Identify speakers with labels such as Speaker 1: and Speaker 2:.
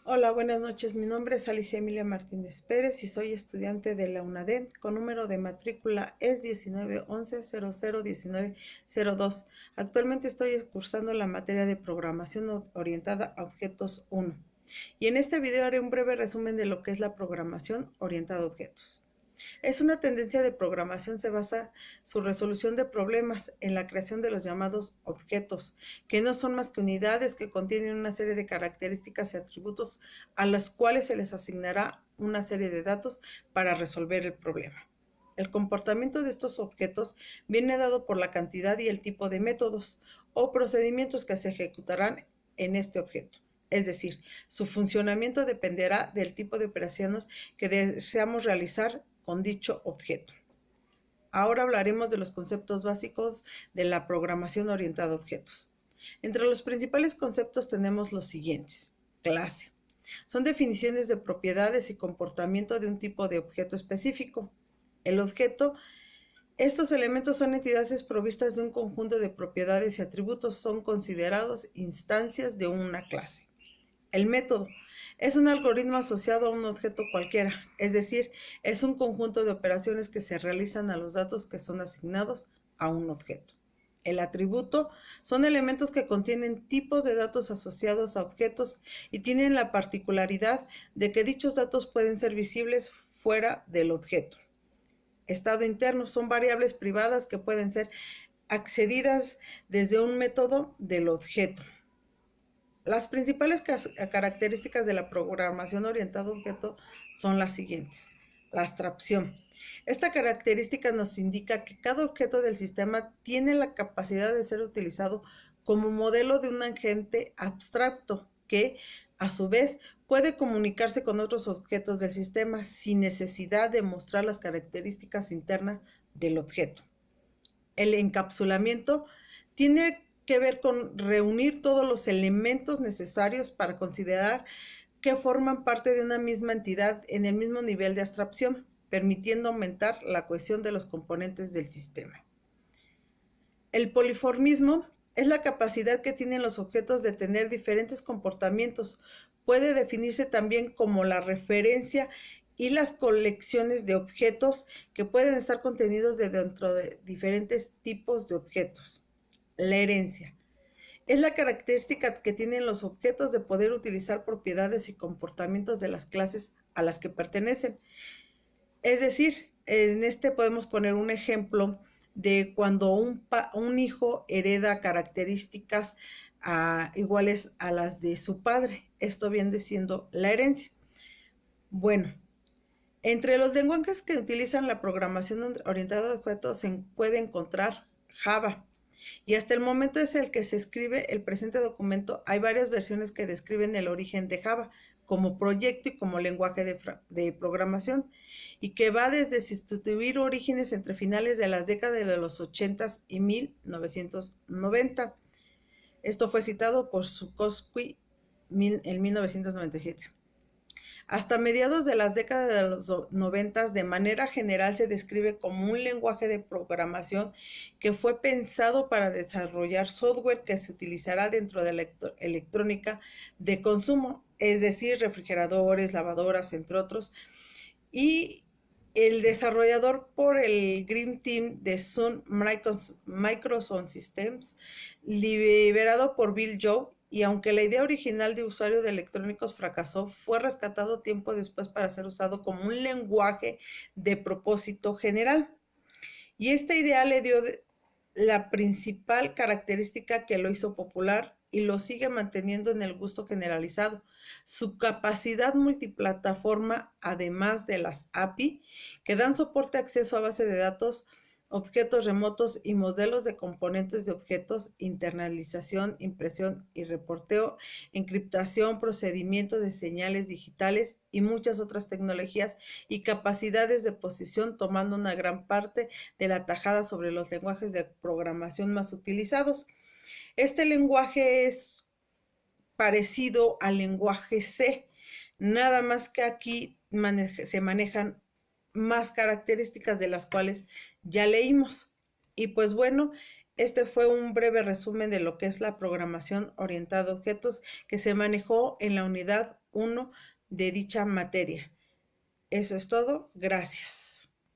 Speaker 1: Hola, buenas noches. Mi nombre es Alicia Emilia Martínez Pérez y soy estudiante de la UNADEM con número de matrícula es 1911001902. Actualmente estoy cursando la materia de programación orientada a objetos 1. Y en este video haré un breve resumen de lo que es la programación orientada a objetos. Es una tendencia de programación, se basa su resolución de problemas en la creación de los llamados objetos, que no son más que unidades que contienen una serie de características y atributos a los cuales se les asignará una serie de datos para resolver el problema. El comportamiento de estos objetos viene dado por la cantidad y el tipo de métodos o procedimientos que se ejecutarán en este objeto. Es decir, su funcionamiento dependerá del tipo de operaciones que deseamos realizar con dicho objeto. Ahora hablaremos de los conceptos básicos de la programación orientada a objetos. Entre los principales conceptos tenemos los siguientes. Clase. Son definiciones de propiedades y comportamiento de un tipo de objeto específico. El objeto. Estos elementos son entidades provistas de un conjunto de propiedades y atributos. Son considerados instancias de una clase. El método es un algoritmo asociado a un objeto cualquiera, es decir, es un conjunto de operaciones que se realizan a los datos que son asignados a un objeto. El atributo son elementos que contienen tipos de datos asociados a objetos y tienen la particularidad de que dichos datos pueden ser visibles fuera del objeto. Estado interno son variables privadas que pueden ser accedidas desde un método del objeto. Las principales características de la programación orientada a objeto son las siguientes. La abstracción. Esta característica nos indica que cada objeto del sistema tiene la capacidad de ser utilizado como modelo de un agente abstracto que, a su vez, puede comunicarse con otros objetos del sistema sin necesidad de mostrar las características internas del objeto. El encapsulamiento tiene que ver con reunir todos los elementos necesarios para considerar que forman parte de una misma entidad en el mismo nivel de abstracción, permitiendo aumentar la cohesión de los componentes del sistema. El poliformismo es la capacidad que tienen los objetos de tener diferentes comportamientos. Puede definirse también como la referencia y las colecciones de objetos que pueden estar contenidos dentro de diferentes tipos de objetos. La herencia es la característica que tienen los objetos de poder utilizar propiedades y comportamientos de las clases a las que pertenecen. Es decir, en este podemos poner un ejemplo de cuando un hijo hereda características iguales a las de su padre. Esto viene siendo la herencia. Bueno, entre los lenguajes que utilizan la programación orientada a objetos se puede encontrar Java. Y hasta el momento es el que se escribe el presente documento. Hay varias versiones que describen el origen de Java como proyecto y como lenguaje de programación, y que va desde sustituir orígenes entre finales de las décadas de los 80 y 1990. Esto fue citado por Zukowski en 1997. Hasta mediados de las décadas de los 90, de manera general se describe como un lenguaje de programación que fue pensado para desarrollar software que se utilizará dentro de la electrónica de consumo, es decir, refrigeradores, lavadoras, entre otros, y el desarrollador por el Green Team de Sun Microsoft Systems, liderado por Bill Joe, y aunque la idea original de usuario de electrónicos fracasó, fue rescatado tiempo después para ser usado como un lenguaje de propósito general. Y esta idea le dio la principal característica que lo hizo popular y lo sigue manteniendo en el gusto generalizado: su capacidad multiplataforma, además de las API, que dan soporte a acceso a base de datos, objetos remotos y modelos de componentes de objetos, internalización, impresión y reporteo, encriptación, procedimiento de señales digitales y muchas otras tecnologías y capacidades de posición, tomando una gran parte de la tajada sobre los lenguajes de programación más utilizados. Este lenguaje es parecido al lenguaje C, nada más que aquí se manejan más características de las cuales ya leímos. Y pues bueno, este fue un breve resumen de lo que es la programación orientada a objetos que se manejó en la unidad 1 de dicha materia. Eso es todo. Gracias.